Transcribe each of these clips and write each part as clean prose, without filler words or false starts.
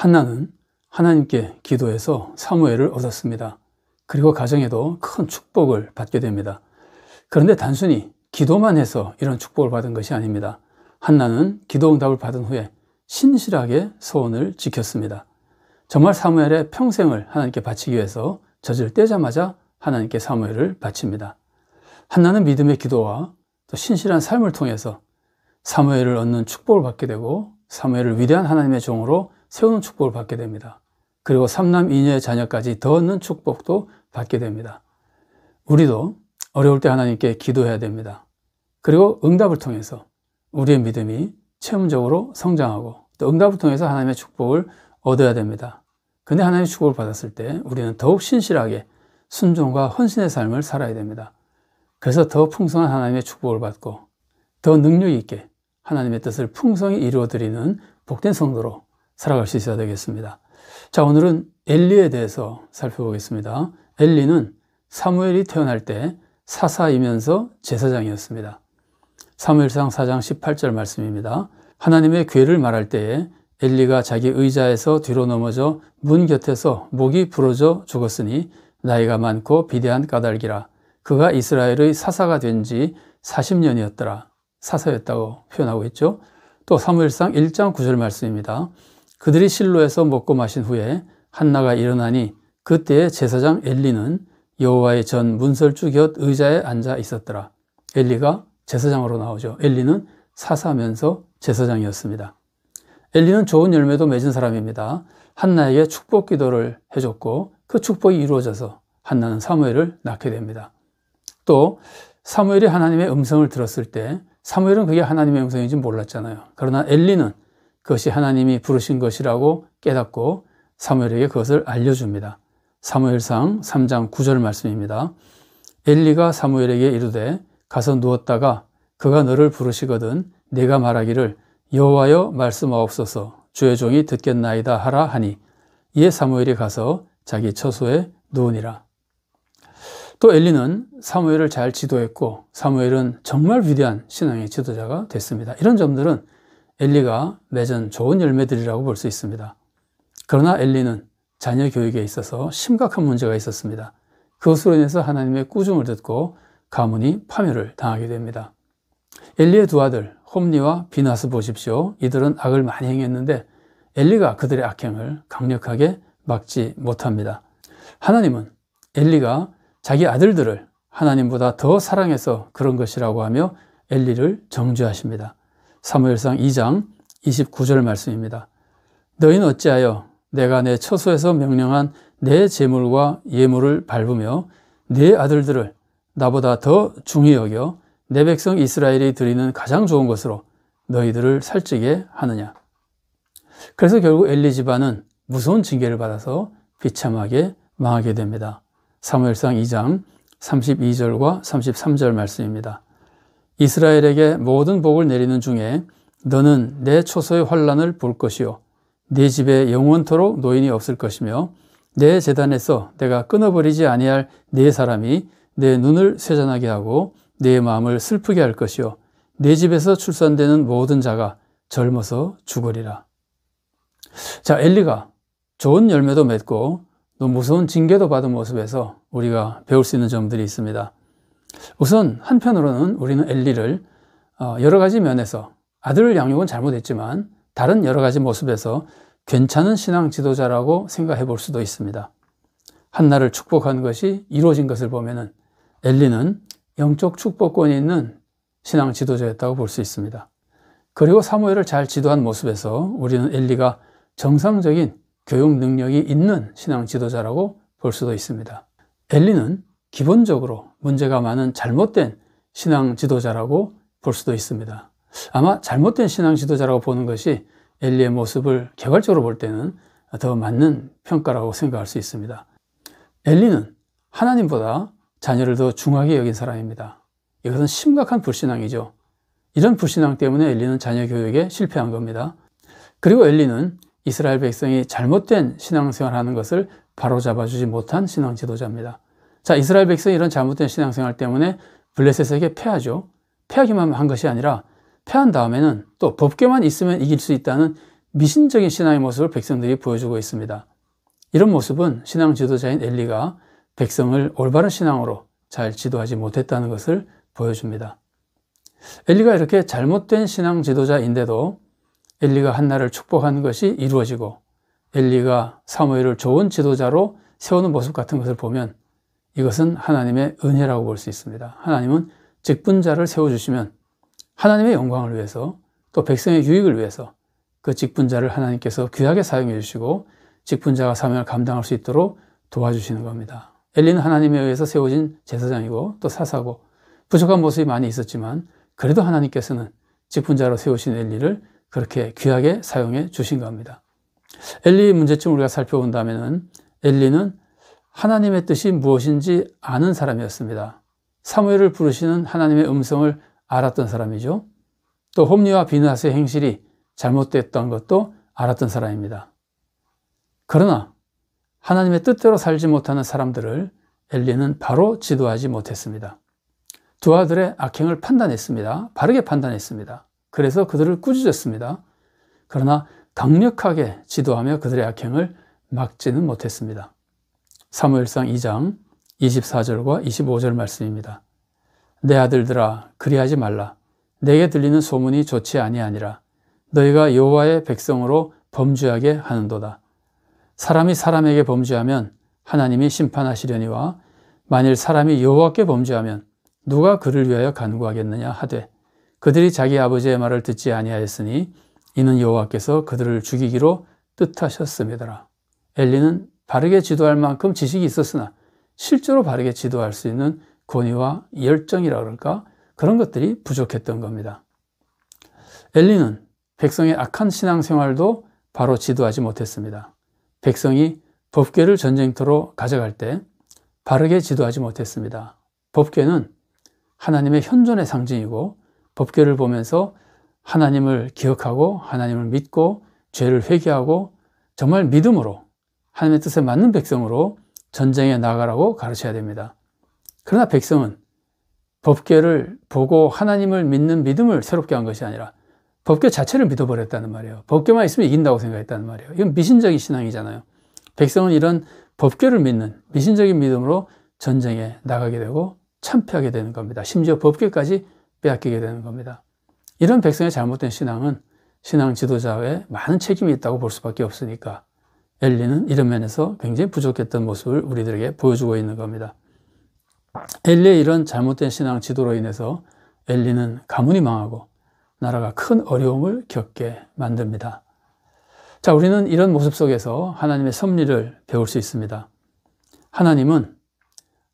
한나는 하나님께 기도해서 사무엘을 얻었습니다. 그리고 가정에도 큰 축복을 받게 됩니다. 그런데 단순히 기도만 해서 이런 축복을 받은 것이 아닙니다. 한나는 기도 응답을 받은 후에 신실하게 소원을 지켰습니다. 정말 사무엘의 평생을 하나님께 바치기 위해서 젖을 떼자마자 하나님께 사무엘을 바칩니다. 한나는 믿음의 기도와 또 신실한 삶을 통해서 사무엘을 얻는 축복을 받게 되고 사무엘을 위대한 하나님의 종으로 세우는 축복을 받게 됩니다. 그리고 3남 2녀의 자녀까지 더 얻는 축복도 받게 됩니다. 우리도 어려울 때 하나님께 기도해야 됩니다. 그리고 응답을 통해서 우리의 믿음이 체험적으로 성장하고 또 응답을 통해서 하나님의 축복을 얻어야 됩니다. 근데 하나님의 축복을 받았을 때 우리는 더욱 신실하게 순종과 헌신의 삶을 살아야 됩니다. 그래서 더 풍성한 하나님의 축복을 받고 더 능력 있게 하나님의 뜻을 풍성히 이루어드리는 복된 성도로 살아갈 수 있어야 되겠습니다. 자, 오늘은 엘리에 대해서 살펴보겠습니다. 엘리는 사무엘이 태어날 때 사사이면서 제사장이었습니다. 사무엘상 4장 18절 말씀입니다. 하나님의 괴를 말할 때에 엘리가 자기 의자에서 뒤로 넘어져 문 곁에서 목이 부러져 죽었으니 나이가 많고 비대한 까닭이라. 그가 이스라엘의 사사가 된 지 40년이었더라. 사사였다고 표현하고 있죠. 또 사무엘상 1장 9절 말씀입니다. 그들이 실로에서 먹고 마신 후에 한나가 일어나니 그때의 제사장 엘리는 여호와의 전 문설주 곁 의자에 앉아 있었더라. 엘리가 제사장으로 나오죠. 엘리는 사사면서 제사장이었습니다. 엘리는 좋은 열매도 맺은 사람입니다. 한나에게 축복 기도를 해줬고 그 축복이 이루어져서 한나는 사무엘을 낳게 됩니다. 또 사무엘이 하나님의 음성을 들었을 때 사무엘은 그게 하나님의 음성인지 몰랐잖아요. 그러나 엘리는 그것이 하나님이 부르신 것이라고 깨닫고 사무엘에게 그것을 알려줍니다. 사무엘상 3장 9절 말씀입니다. 엘리가 사무엘에게 이르되 가서 누웠다가 그가 너를 부르시거든 네가 말하기를 여호와여 말씀하옵소서 주의 종이 듣겠나이다 하라 하니 이에 사무엘이 가서 자기 처소에 누우니라. 또 엘리는 사무엘을 잘 지도했고 사무엘은 정말 위대한 신앙의 지도자가 됐습니다. 이런 점들은 엘리가 맺은 좋은 열매들이라고 볼 수 있습니다. 그러나 엘리는 자녀 교육에 있어서 심각한 문제가 있었습니다. 그것으로 인해서 하나님의 꾸중을 듣고 가문이 파멸을 당하게 됩니다. 엘리의 두 아들 홈리와 비나스 보십시오. 이들은 악을 많이 행했는데 엘리가 그들의 악행을 강력하게 막지 못합니다. 하나님은 엘리가 자기 아들들을 하나님보다 더 사랑해서 그런 것이라고 하며 엘리를 정죄하십니다. 사무엘상 2장 29절 말씀입니다. 너희는 어찌하여 내가 내 처소에서 명령한 내 제물과 예물을 밟으며 내 아들들을 나보다 더 중히 여겨 내 백성 이스라엘이 드리는 가장 좋은 것으로 너희들을 살찌게 하느냐. 그래서 결국 엘리 집안은 무서운 징계를 받아서 비참하게 망하게 됩니다. 사무엘상 2장 32절과 33절 말씀입니다. 이스라엘에게 모든 복을 내리는 중에 너는 내 초소의 환난을 볼 것이요 네 집에 영원토록 노인이 없을 것이며 내 제단에서 내가 끊어버리지 아니할 네 사람이 내 눈을 쇠잔하게 하고 내 마음을 슬프게 할 것이요 내 집에서 출산되는 모든 자가 젊어서 죽으리라. 자, 엘리가 좋은 열매도 맺고 또 무서운 징계도 받은 모습에서 우리가 배울 수 있는 점들이 있습니다. 우선 한편으로는 우리는 엘리를 여러 가지 면에서 아들 양육은 잘못했지만 다른 여러 가지 모습에서 괜찮은 신앙 지도자라고 생각해 볼 수도 있습니다. 한나를 축복한 것이 이루어진 것을 보면은 엘리는 영적 축복권이 있는 신앙 지도자였다고 볼 수 있습니다. 그리고 사무엘을 잘 지도한 모습에서 우리는 엘리가 정상적인 교육 능력이 있는 신앙 지도자라고 볼 수도 있습니다. 엘리는 기본적으로 문제가 많은 잘못된 신앙 지도자라고 볼 수도 있습니다. 아마 잘못된 신앙 지도자라고 보는 것이 엘리의 모습을 개괄적으로 볼 때는 더 맞는 평가라고 생각할 수 있습니다. 엘리는 하나님보다 자녀를 더 중하게 여긴 사람입니다. 이것은 심각한 불신앙이죠. 이런 불신앙 때문에 엘리는 자녀 교육에 실패한 겁니다. 그리고 엘리는 이스라엘 백성이 잘못된 신앙생활을 하는 것을 바로잡아주지 못한 신앙 지도자입니다. 자, 이스라엘 백성이 이런 잘못된 신앙생활 때문에 블레셋에게 패하죠. 패하기만 한 것이 아니라 패한 다음에는 또 법궤만 있으면 이길 수 있다는 미신적인 신앙의 모습을 백성들이 보여주고 있습니다. 이런 모습은 신앙 지도자인 엘리가 백성을 올바른 신앙으로 잘 지도하지 못했다는 것을 보여줍니다. 엘리가 이렇게 잘못된 신앙 지도자인데도 엘리가 한나를 축복한 것이 이루어지고 엘리가 사무엘을 좋은 지도자로 세우는 모습 같은 것을 보면 이것은 하나님의 은혜라고 볼 수 있습니다. 하나님은 직분자를 세워주시면 하나님의 영광을 위해서 또 백성의 유익을 위해서 그 직분자를 하나님께서 귀하게 사용해 주시고 직분자가 사명을 감당할 수 있도록 도와주시는 겁니다. 엘리는 하나님에 의해서 세워진 제사장이고 또 사사고 부족한 모습이 많이 있었지만 그래도 하나님께서는 직분자로 세우신 엘리를 그렇게 귀하게 사용해 주신 겁니다. 엘리의 문제점 우리가 살펴본다면 엘리는 하나님의 뜻이 무엇인지 아는 사람이었습니다. 사무엘을 부르시는 하나님의 음성을 알았던 사람이죠. 또 홈리와 비느하스의 행실이 잘못됐던 것도 알았던 사람입니다. 그러나 하나님의 뜻대로 살지 못하는 사람들을 엘리는 바로 지도하지 못했습니다. 두 아들의 악행을 판단했습니다. 바르게 판단했습니다. 그래서 그들을 꾸짖었습니다. 그러나 강력하게 지도하며 그들의 악행을 막지는 못했습니다. 사무엘상 2장 24절과 25절 말씀입니다. 내 아들들아 그리하지 말라. 내게 들리는 소문이 좋지 아니하니라. 너희가 여호와의 백성으로 범죄하게 하는도다. 사람이 사람에게 범죄하면 하나님이 심판하시려니와 만일 사람이 여호와께 범죄하면 누가 그를 위하여 간구하겠느냐 하되 그들이 자기 아버지의 말을 듣지 아니하였으니 이는 여호와께서 그들을 죽이기로 뜻하셨음이더라. 엘리는 바르게 지도할 만큼 지식이 있었으나 실제로 바르게 지도할 수 있는 권위와 열정이라 그럴까? 그런 것들이 부족했던 겁니다. 엘리는 백성의 악한 신앙생활도 바로 지도하지 못했습니다. 백성이 법궤를 전쟁터로 가져갈 때 바르게 지도하지 못했습니다. 법궤는 하나님의 현존의 상징이고 법궤를 보면서 하나님을 기억하고 하나님을 믿고 죄를 회개하고 정말 믿음으로 하나님의 뜻에 맞는 백성으로 전쟁에 나가라고 가르쳐야 됩니다. 그러나 백성은 법궤를 보고 하나님을 믿는 믿음을 새롭게 한 것이 아니라 법궤 자체를 믿어버렸다는 말이에요. 법궤만 있으면 이긴다고 생각했다는 말이에요. 이건 미신적인 신앙이잖아요. 백성은 이런 법궤를 믿는 미신적인 믿음으로 전쟁에 나가게 되고 참패하게 되는 겁니다. 심지어 법궤까지 빼앗기게 되는 겁니다. 이런 백성의 잘못된 신앙은 신앙 지도자의 많은 책임이 있다고 볼 수밖에 없으니까 엘리는 이런 면에서 굉장히 부족했던 모습을 우리들에게 보여주고 있는 겁니다. 엘리의 이런 잘못된 신앙 지도로 인해서 엘리는 가문이 망하고 나라가 큰 어려움을 겪게 만듭니다. 자, 우리는 이런 모습 속에서 하나님의 섭리를 배울 수 있습니다. 하나님은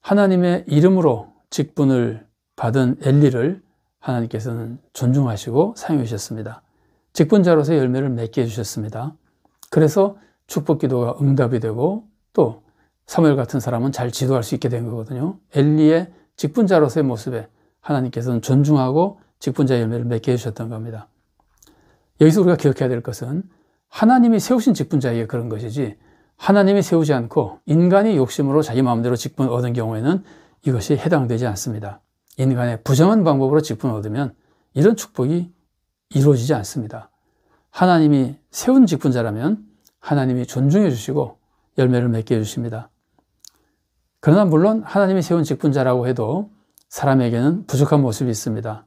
하나님의 이름으로 직분을 받은 엘리를 하나님께서는 존중하시고 사용해 주셨습니다. 직분자로서 열매를 맺게 해주셨습니다. 그래서 축복 기도가 응답이 되고 또 사무엘 같은 사람은 잘 지도할 수 있게 된 거거든요. 엘리의 직분자로서의 모습에 하나님께서는 존중하고 직분자의 열매를 맺게 해주셨던 겁니다. 여기서 우리가 기억해야 될 것은 하나님이 세우신 직분자에게 그런 것이지 하나님이 세우지 않고 인간이 욕심으로 자기 마음대로 직분을 얻은 경우에는 이것이 해당되지 않습니다. 인간의 부정한 방법으로 직분을 얻으면 이런 축복이 이루어지지 않습니다. 하나님이 세운 직분자라면 하나님이 존중해 주시고 열매를 맺게 해주십니다. 그러나 물론 하나님이 세운 직분자라고 해도 사람에게는 부족한 모습이 있습니다.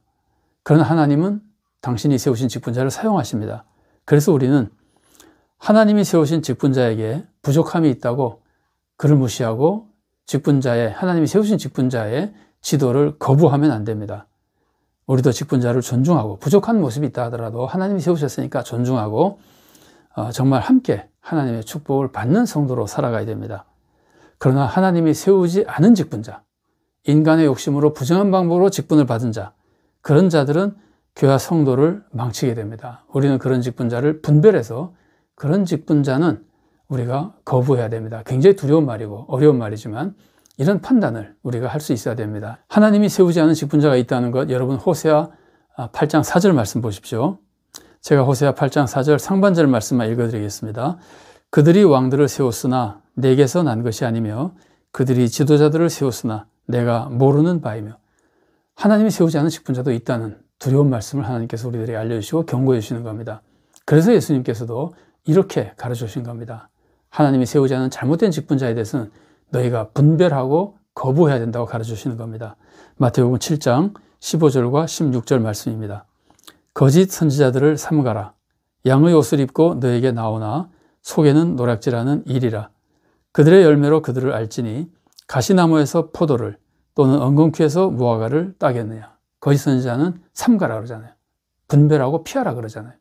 그러나 하나님은 당신이 세우신 직분자를 사용하십니다. 그래서 우리는 하나님이 세우신 직분자에게 부족함이 있다고 그를 무시하고 하나님이 세우신 직분자의 지도를 거부하면 안 됩니다. 우리도 직분자를 존중하고 부족한 모습이 있다 하더라도 하나님이 세우셨으니까 존중하고 정말 함께 하나님의 축복을 받는 성도로 살아가야 됩니다. 그러나 하나님이 세우지 않은 직분자, 인간의 욕심으로 부정한 방법으로 직분을 받은 자, 그런 자들은 교회와 성도를 망치게 됩니다. 우리는 그런 직분자를 분별해서 그런 직분자는 우리가 거부해야 됩니다. 굉장히 두려운 말이고 어려운 말이지만 이런 판단을 우리가 할 수 있어야 됩니다. 하나님이 세우지 않은 직분자가 있다는 것, 여러분 호세아 8장 4절 말씀 보십시오. 제가 호세아 8장 4절 상반절 말씀만 읽어드리겠습니다. 그들이 왕들을 세웠으나 내게서 난 것이 아니며 그들이 지도자들을 세웠으나 내가 모르는 바이며 하나님이 세우지 않은 직분자도 있다는 두려운 말씀을 하나님께서 우리들에게 알려주시고 경고해 주시는 겁니다. 그래서 예수님께서도 이렇게 가르쳐 주신 겁니다. 하나님이 세우지 않은 잘못된 직분자에 대해서는 너희가 분별하고 거부해야 된다고 가르쳐 주시는 겁니다. 마태복음 7장 15절과 16절 말씀입니다. 거짓 선지자들을 삼가라. 양의 옷을 입고 너에게 나오나 속에는 노략질하는 일이라. 그들의 열매로 그들을 알지니 가시나무에서 포도를 또는 엉겅퀴에서 무화과를 따겠느냐. 거짓 선지자는 삼가라 그러잖아요. 분별하고 피하라 그러잖아요.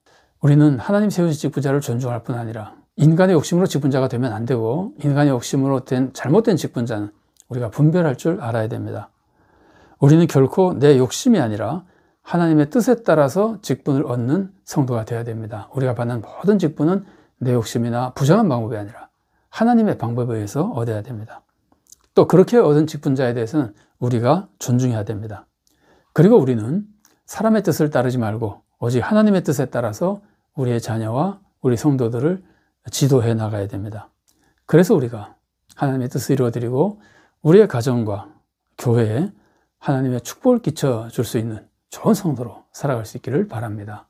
우리는 하나님 세우신 직분자를 존중할 뿐 아니라 인간의 욕심으로 직분자가 되면 안 되고 인간의 욕심으로 된 잘못된 직분자는 우리가 분별할 줄 알아야 됩니다. 우리는 결코 내 욕심이 아니라 하나님의 뜻에 따라서 직분을 얻는 성도가 되어야 됩니다. 우리가 받는 모든 직분은 내 욕심이나 부정한 방법이 아니라 하나님의 방법에 의해서 얻어야 됩니다. 또 그렇게 얻은 직분자에 대해서는 우리가 존중해야 됩니다. 그리고 우리는 사람의 뜻을 따르지 말고 오직 하나님의 뜻에 따라서 우리의 자녀와 우리 성도들을 지도해 나가야 됩니다. 그래서 우리가 하나님의 뜻을 이루어드리고 우리의 가정과 교회에 하나님의 축복을 끼쳐줄 수 있는 좋은 성도로 살아갈 수 있기를 바랍니다.